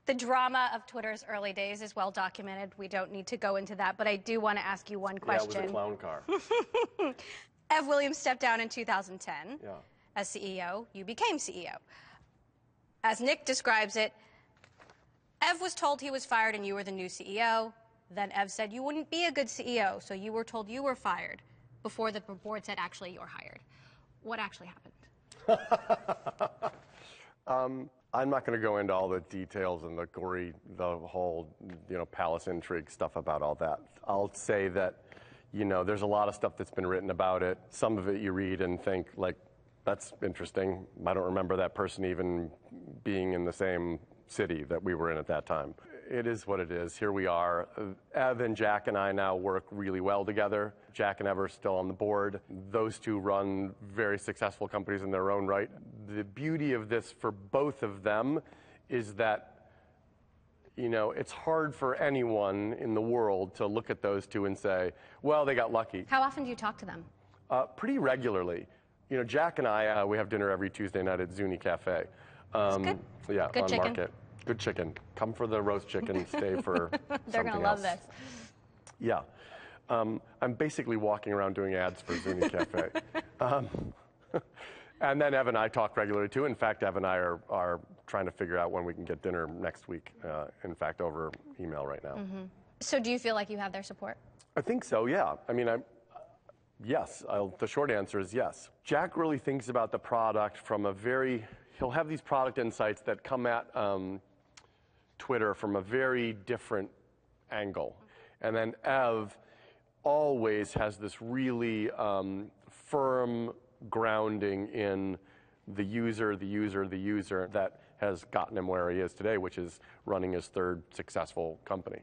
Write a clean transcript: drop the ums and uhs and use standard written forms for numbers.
The drama of Twitter's early days is well documented. We don't need to go into that, but I do want to ask you one question. Yeah, it was a clown car. Ev Williams stepped down in 2010 Yeah. as CEO. You became CEO. As Nick describes it, Ev was told he was fired and you were the new CEO. Then Ev said you wouldn't be a good CEO, so you were told you were fired before the board said actually you're hired. What actually happened? I'm not going to go into all the details and the whole, palace intrigue stuff about all that. I'll say that, there's a lot of stuff that's been written about it. Some of it you read and think, like, that's interesting. I don't remember that person even being in the same city that we were in at that time. It is what it is. Here we are. Ev and Jack and I now work really well together. Jack and Ev are still on the board. Those two run very successful companies in their own right. The beauty of this for both of them is that, it's hard for anyone in the world to look at those two and say, well, they got lucky. How often do you talk to them? Pretty regularly. Jack and I, we have dinner every Tuesday night at Zuni Cafe. Good. Yeah, Good on chicken. Market. Good chicken. Come for the roast chicken, stay for They're going to love this. Yeah. I'm basically walking around doing ads for Zuni Cafe. And then Ev and I talk regularly, too. In fact, Ev and I are trying to figure out when we can get dinner next week, in fact, over email right now. Mm-hmm. So do you feel like you have their support? I think so, yeah. I mean, yes. The short answer is yes. Jack really thinks about the product from he'll have these product insights that come at Twitter from a very different angle. And then Ev always has this really firm grounding in the user that has gotten him where he is today, which is running his third successful company.